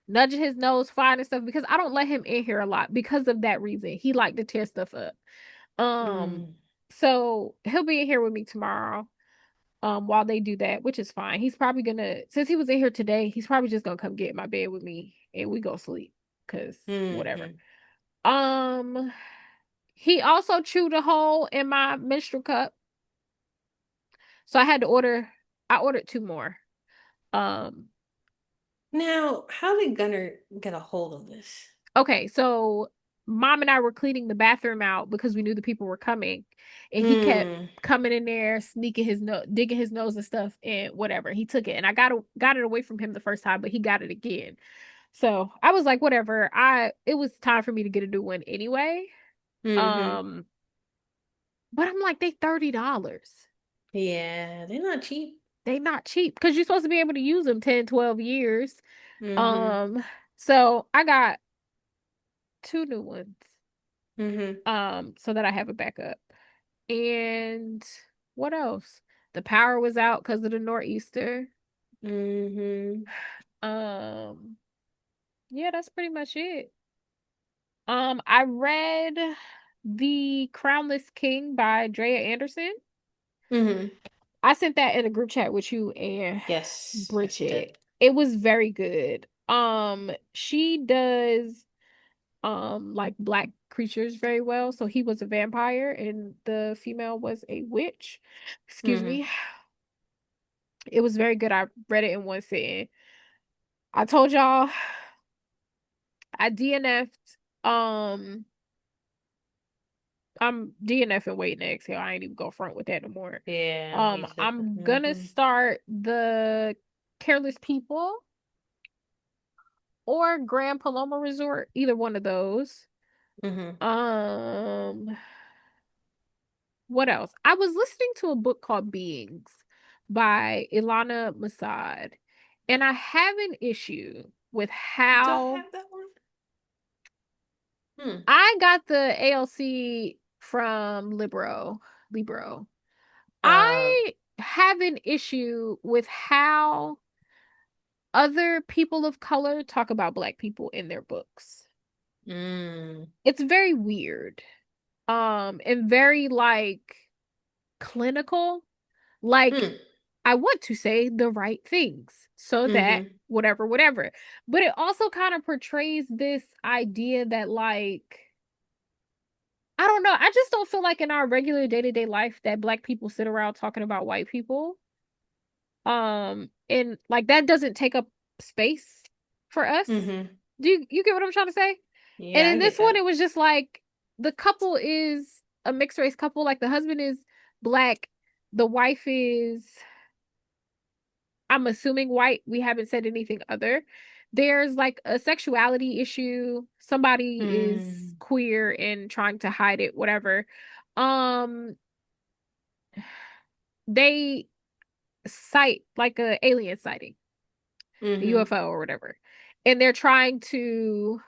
nudging his nose, finding stuff because I don't let him in here a lot because of that reason. He liked to tear stuff up. Um, Mm. so he'll be in here with me tomorrow. While they do that, which is fine. He's probably gonna, since he was in here today, he's probably just gonna come get in my bed with me and we go sleep. Cause whatever. Mm-hmm. Um, he also chewed a hole in my menstrual cup. So I ordered two more. Um, Now, how did Gunner get a hold of this? okay, so mom and I were cleaning the bathroom out because we knew the people were coming, and he kept Mm. coming in there, sneaking his nose, digging his nose and stuff, and whatever. He took it, and I got it away from him the first time, but he got it again. So I was like, whatever. It was time for me to get a new one anyway. Mm-hmm. Um, but I'm like, they $30. Yeah, they're not cheap. They not cheap because you're supposed to be able to use them 10, 12 years. Mm-hmm. Um, so I got two new ones. Mm-hmm. So that I have a backup. And what else? The power was out because of the nor'easter. Mm-hmm. Um, yeah, that's pretty much it. I read The Crownless King by Drea Anderson. Mm-hmm. I sent that in a group chat with you and Yes, you Bridget. did. It was very good. She does like black creatures very well. So he was a vampire and the female was a witch. Excuse Mm-hmm. me. It was very good. I read it in one sitting. I told y'all I DNF'd. I'm DNFing waiting to exhale. I ain't even go front with that no more. Yeah, me too. I'm gonna Mm-hmm. start the Careless People or Grand Paloma Resort, either one of those. Mm-hmm. Um, what else? I was listening to a book called Beings by Ilana Masad, and I have an issue with Do I how have that one? Hmm. I got the ALC from Libro. Uh, I have an issue with how other people of color talk about Black people in their books. mm, It's very weird. And very like clinical. Like mm, I want to say the right things so that mm-hmm. whatever, whatever. But it also kind of portrays this idea that like I don't know. I just don't feel like in our regular day-to-day life that Black people sit around talking about white people. And like that doesn't take up space for us. Mm-hmm. Do you get what I'm trying to say? And Yeah, in I this get one, that. it was just like the couple is a mixed race couple. Like the husband is Black, the wife is, I'm assuming, white. We haven't said anything other. There's like a sexuality issue. Somebody is Mm, queer and trying to hide it, whatever. Um, they cite like a alien sighting, a mm-hmm. UFO or whatever. And they're trying to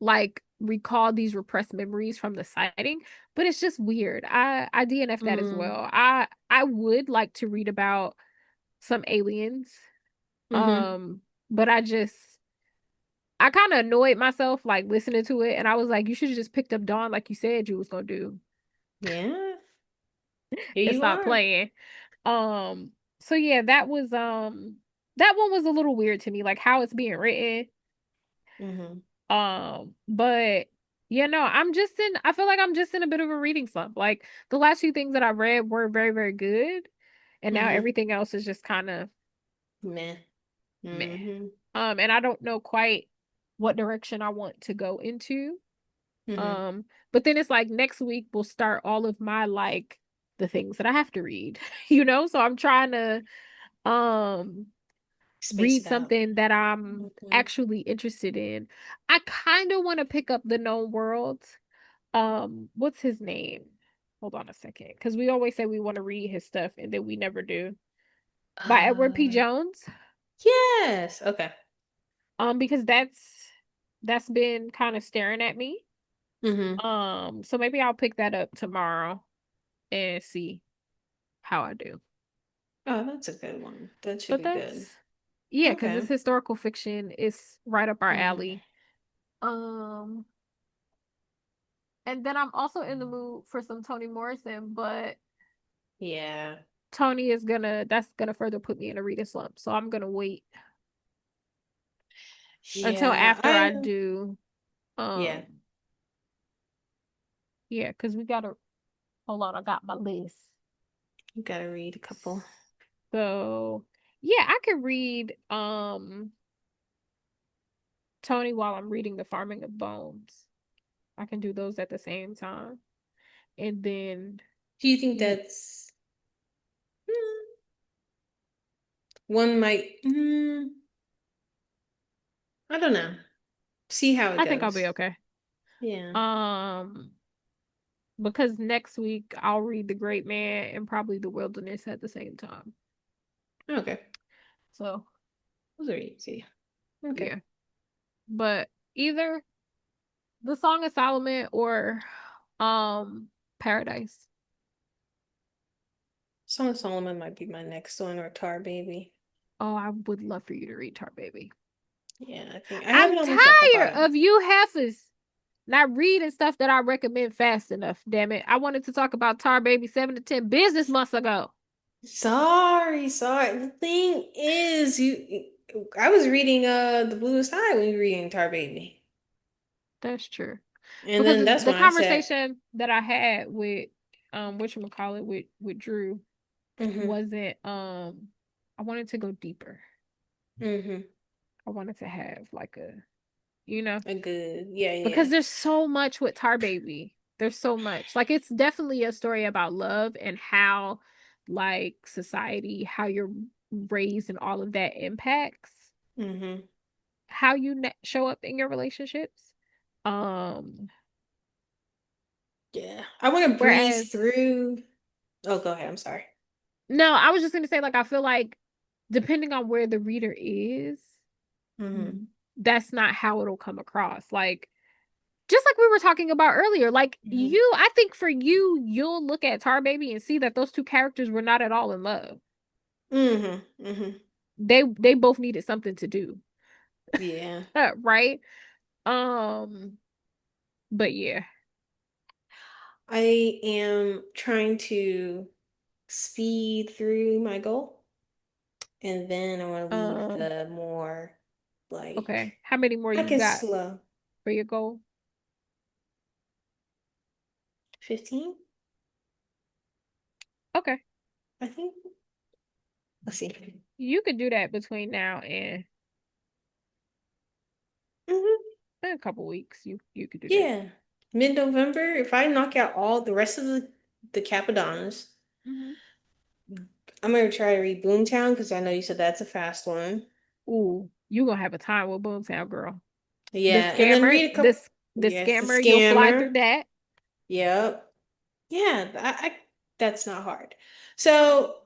like recall these repressed memories from the sighting, but it's just weird. I DNF that as Mm, well. I would like to read about some aliens. mm-hmm. Um, but I kind of annoyed myself like listening to it, and I was like, you should have just picked up Dawn like you said you was gonna do Yeah, here and you stop are. playing. Um, so yeah, that one was a little weird to me, like how it's being written. Mm-hmm. But I feel like I'm just in a bit of a reading slump. Like the last few things that I read were very, very good, and now Mm-hmm. everything else is just kind of Meh. meh. Mm-hmm. And I don't know quite what direction I want to go into. Mm-hmm. Um, but then it's like next week will start all of my like the things that I have to read, you know? So I'm trying to um Space read it out. something that I'm Mm-hmm. actually interested in. I kind of want to pick up The Known World. What's his name? Hold on a second, because we always say we want to read his stuff and then we never do. By Edward P. Uh, Jones. yes. Okay. Because that's been kind of staring at me. Mm-hmm. So maybe I'll pick that up tomorrow and see how I do. Oh, that's a good one. That should But be good. yeah, because Okay. it's historical fiction. It's right up our Mm-hmm. alley. Um, and then I'm also in the mood for some Toni Morrison, but Yeah. Tony is that's gonna further put me in a reading slump. So I'm gonna wait until Yeah. after I do. Yeah. Um, yeah, because we gotta hold on. I got my list. You gotta read a couple. So yeah, I could read Tony while I'm reading The Farming of Bones. I can do those at the same time, and then Do you think yeah, that's one might I don't know. See how it I think I'll be goes. okay. Yeah. Um, because next week I'll read The Great Man and probably The Wilderness at the same time. Okay. So Those are easy. Okay. yeah, but either The Song of Solomon or Paradise. Song of Solomon might be my next one or Tar Baby. Oh, I would love for you to read Tar Baby. Yeah, I think I have I'm it on my shelf. I tired thought of you heifers not reading stuff that I recommend fast enough. Damn it. I wanted to talk about Tar Baby 7 to 10 business months ago. sorry. The thing is I was reading The Bluest Eye when you were reading Tar Baby. That's true. And Because then that's the when I said, conversation that I had with whatchamacallit with Drew mm-hmm, wasn't I wanted to go deeper. mm-hmm. I wanted to have like a you know A good, yeah, because yeah. there's so much with Tar Baby. There's so much. Like it's definitely a story about love and how like society, how you're raised and all of that impacts. Mm-hmm. how you show up in your relationships. Um, Yeah. I want to breeze whereas through. Oh, go ahead. I'm sorry. no, I was just gonna say like I feel like depending on where the reader is, Hmm. that's not how it'll come across. Like just like we were talking about earlier, like Hmm. you, I think for you, you'll look at Tar Baby and see that those two characters were not at all in love. Hmm. Hmm. They both needed something to do. Yeah. Right? Um, but yeah. I am trying to speed through my goal, and then I want to leave Um, the more okay. like How many more I you guess got slow. for your goal? 15, Okay. I think. Let's see. You could do that between now and Hmm. a couple weeks. You could do that. Yeah. Mid-November, if I knock out all the rest of the Cappadonnas, Hmm. I'm gonna try to read Boomtown because I know you said that's a fast one. Ooh, you gonna have a time with Boomtown Girl. The Yeah, and then scammer, read a couple. the Yes, the scammer, you'll fly through Scammer. that. Yep. Yeah, that's not hard. So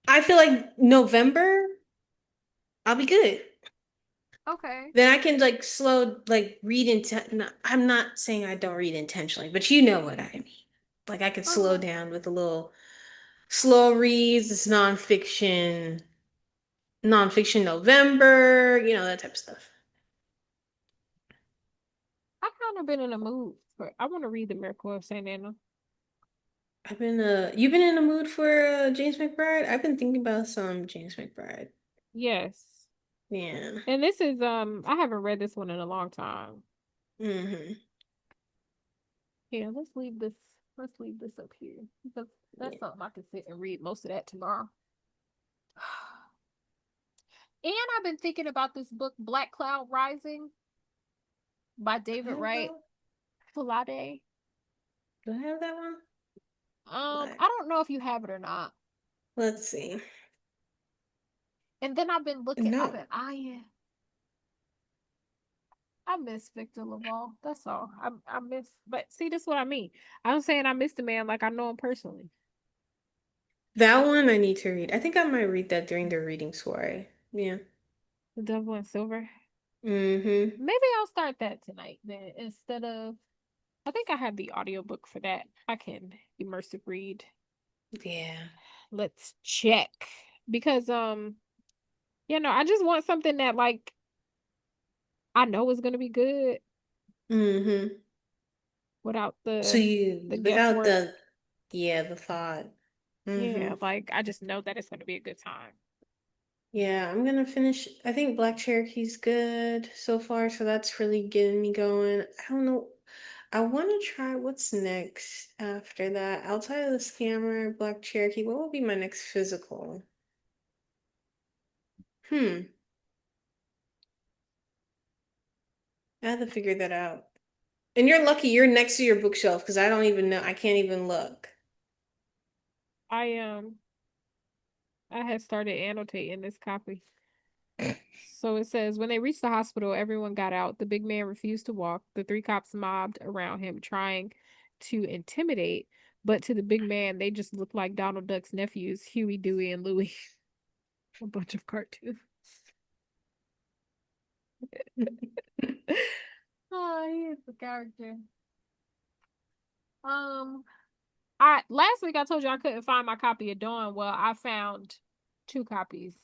I feel like November, I'll be good. Okay. Then I can like read no, I'm not saying I don't read intentionally, but you know what I mean. Like I could slow Uh-huh. down with a little slow reads, it's nonfiction November, that type of stuff. I kind of been in a mood for. I want to read the Miracle of Saint Anna. You've been in a mood for James McBride? I've been thinking about some James McBride. Yes, Yeah. and this is I haven't read this one in a long time. Hmm. Yeah, let's leave this. Let's leave this up here because that's Yeah. something I can sit and read most of that tomorrow. And I've been thinking about this book, Black Cloud Rising by Do I David have that Wright one? Fulade. Do I have that one? I Black. don't know if you have it or not. Let's see. And then I've been looking. I've No. been eyeing. I miss Victor Laval. That's all. I miss. But see, this is what I mean. I'm saying I miss the man like I know him personally. That one I need to read. I think I might read that during the reading soiree. Yeah. The Devil in Silver. Mm-hmm. Maybe I'll start that tonight then instead of. I think I have the audiobook for that. I can immersive read. Yeah. Let's check because I just want something that like I know is gonna be good Mm-hmm. without So the without guesswork. the thought. Mm-hmm. Yeah, like I just know that it's gonna be a good time. Yeah, I'm gonna finish. I think Black Cherokee's good so far, so that's really getting me going. I don't know. I want to try what's next after that. Outside of the Scammer, Black Cherokee, what will be my next physical? Hmm. I have to figure that out. And you're lucky you're next to your bookshelf because I don't even know. I can't even look. I I had started annotating this copy. So it says when they reached the hospital, everyone got out. The big man refused to walk. The three cops mobbed around him, trying to intimidate. But to the big man, they just looked like Donald Duck's nephews, Huey, Dewey, and Louie. A bunch of cartoons. Oh, he is the character. Um, I last week I told you I couldn't find my copy of Dawn. Well, I found two copies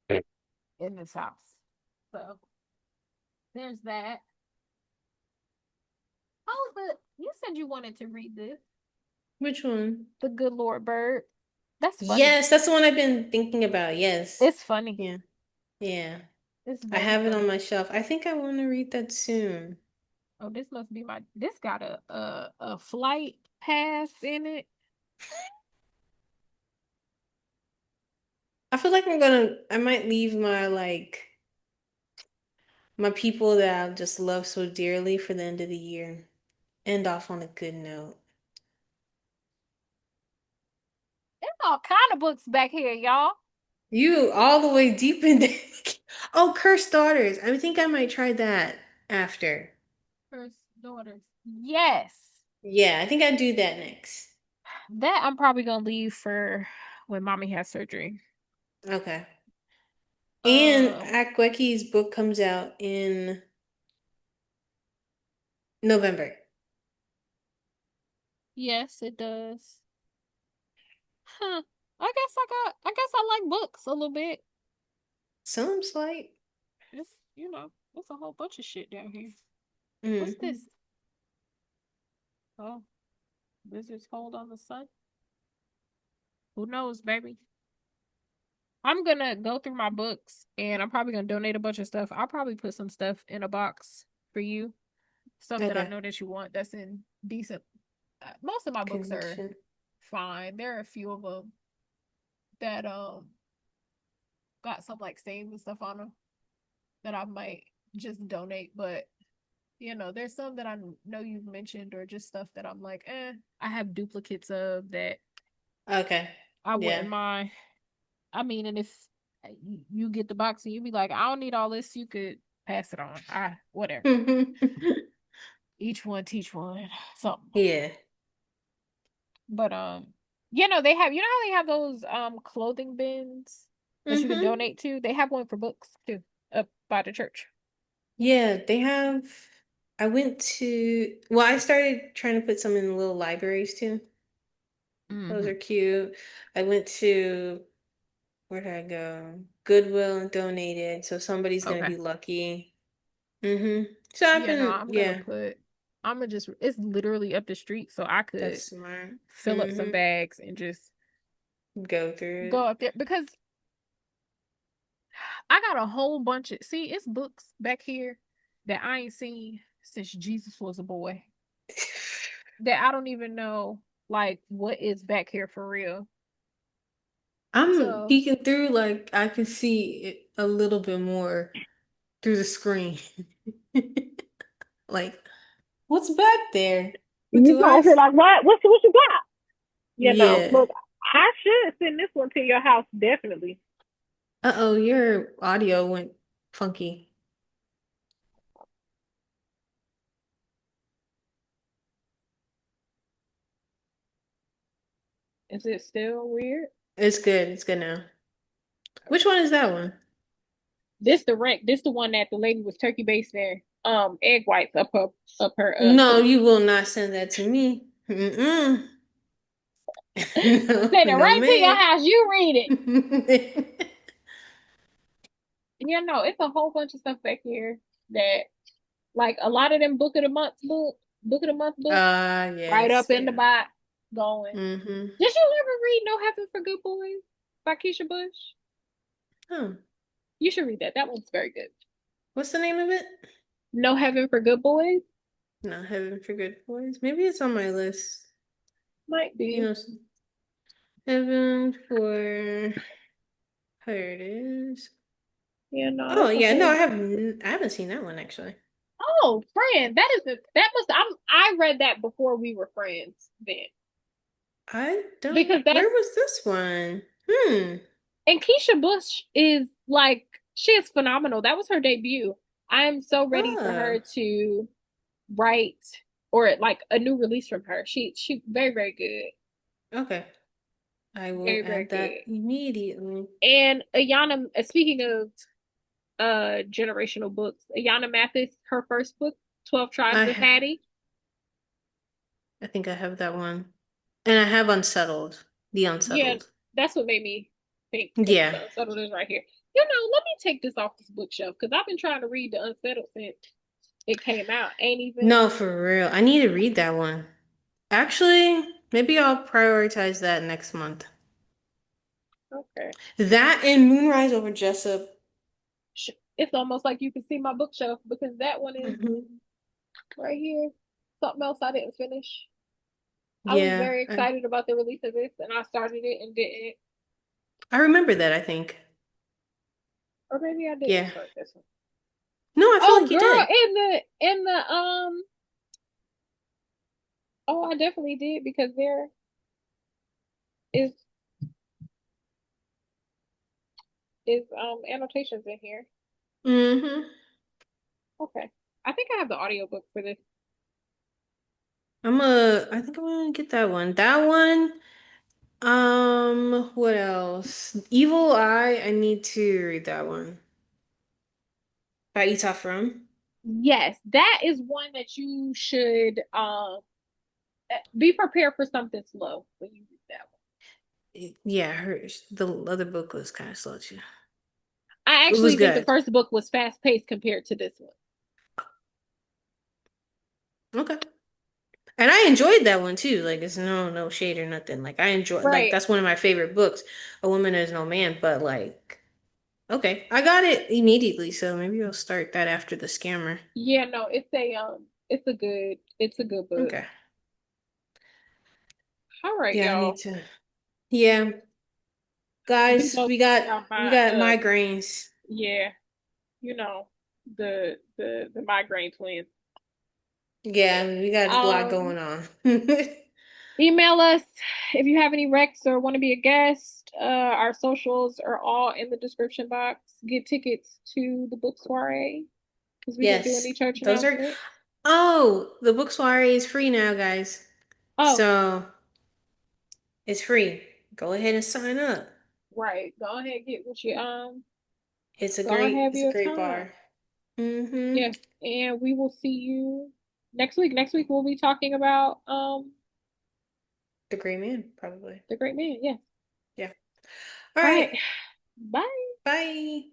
in this house. So there's that. Oh, but you said you wanted to read this. Which one? The Good Lord Bird. That's funny. Yes, that's the one I've been thinking about. Yes. It's funny. Yeah. Yeah. It's I very have it on funny. my shelf. I think I want to read that soon. Oh, this must be my. This got a flight pass in it. I feel like I might leave my people that I just love so dearly for the end of the year. End off on a good note. There's all kind of books back here, y'all. You all the way deep in there. Oh, Cursed Daughters. I think I might try that after. First daughters. Yes. Yeah, I think I'd do that next. That I'm probably gonna leave for when mommy has surgery. Okay. And Um, Akweki's book comes out in November. yes, it does. Huh. I guess I like books a little bit. Some slight. It's it's a whole bunch of shit down here. What's Hmm. this? Oh, Blizzard's Hold on the Sun. Who knows, baby? I'm gonna go through my books and I'm probably gonna donate a bunch of stuff. I'll probably put some stuff in a box for you. Stuff that I Okay. know that you want that's in decent. Most of my books are Condition. fine. There are a few of them that got some like stains and stuff on them that I might just donate. But there's some that I know you've mentioned or just stuff that I'm like, I have duplicates of that Okay. I Yeah. wouldn't mind. I mean, and if you get the box and you be like, I don't need all this, you could pass it on. Whatever. Each one teach one. Something. Yeah. But they have how they have those clothing bins that you can Hmm. donate to? They have one for books too, up by the church. Yeah, they have. I went to, well, I started trying to put some in little libraries too. Those Mm-hmm. are cute. I went to, where did I go? Goodwill and donated. So somebody's gonna Okay. be lucky. Hmm. So I've Yeah, no, been, yeah, I'm gonna just, it's literally up the street, so I could that's smart. fill up some Hmm. bags and just Go through go it. up there because I got a whole bunch of, see, it's books back here that I ain't seen since Jesus was a boy that I don't even know like what is back here for real. I'm So peeking through, like I can see it a little bit more through the screen. Like, what's back there? What you do I probably feel see? like, what you got? Yeah. Look, I should send this one to your house, definitely. Uh-oh, your audio went funky. Is it still weird? It's good. It's good now. Which one is that one? This the one that the lady was turkey based there. Egg whites up her No, sleeve. you will not send that to me. Mm-mm. No, Send it no, right to your man. house. You read it. It's a whole bunch of stuff back here that like a lot of them book of the month books, right Yes, up in the yeah. box going. Mm-hmm. Did you ever read No Heaven for Good Boys by Keisha Bush? Oh, You should read that. That one's very good. what's the name of it? No Heaven for Good Boys? Not Heaven for Good Boys. Maybe it's on my list. Might You be. know, Heaven for, here it is. Oh It's a yeah, no, whole. I haven't seen that one actually. Oh, friend, that must. I read that before we were friends then, I don't. because Where that's was this one? Hmm. and Keisha Bush is like she is phenomenal. That was her debut. I am so ready for Oh, her to write or like a new release from her. She very very good, okay. I will very very add that good. immediately. And Ayana, speaking of generational books, Ayana Mathis, her first book, 12 I Tribes of ha Hattie. I think I have that one. And I have Unsettled. The Yeah, Unsettled. that's what made me think of Yeah. the Unsettled is right here. Let me take this off this bookshelf because I've been trying to read the Unsettled since it came out. Ain't even No, for real. I need to read that one. Actually, maybe I'll prioritize that next month. okay. That and Moonrise over Jessup. It's almost like you can see my bookshelf because that one is Mhm. right here. Something else I didn't finish. I was Yeah, very excited about the release of this, and I started it and didn't, I remember that, I think. or maybe I didn't Yeah. start this one. No, I feel Oh, like you girl, did. oh, I definitely did because there is annotations in here. Mm-hmm. Okay. I think I have the audiobook for this. I think I'm gonna get that one. That one. What else? Evil Eye. I need to read that one by Ita from. Yes, that is one that you should be prepared for something slow when you read that one. Yeah, the other book was kind of slow too. I It was actually think the good. first book was fast paced compared to this one. Okay. And I enjoyed that one too. Like it's no shade or nothing. Like I enjoy like Right. that's one of my favorite books. A Woman Is No Man, but like okay. I got it immediately, so maybe I'll start that after the scammer. Yeah, no, it's a good book. Okay. All right, Yeah, I need y'all. to. Yeah, Be guys, noted about we my got migraines. yeah, you know, the migraine twins. Yeah, we got a lot Um going on. Email us if you have any recs or want to be a guest. Our socials are all in the description box. Get tickets to the book soiree because we didn't do any Yes, church those are. announcements. Oh, the book soiree is free now, guys. Oh, So it's free. Go ahead and sign up. right. Go ahead, get what you go and have It's a your great time. bar. Mm-hmm. Yes, and we will see you next week. Next week we'll be talking about The Gray Man, probably. the great man. Yes. Yeah. All All right. right. Bye. Bye.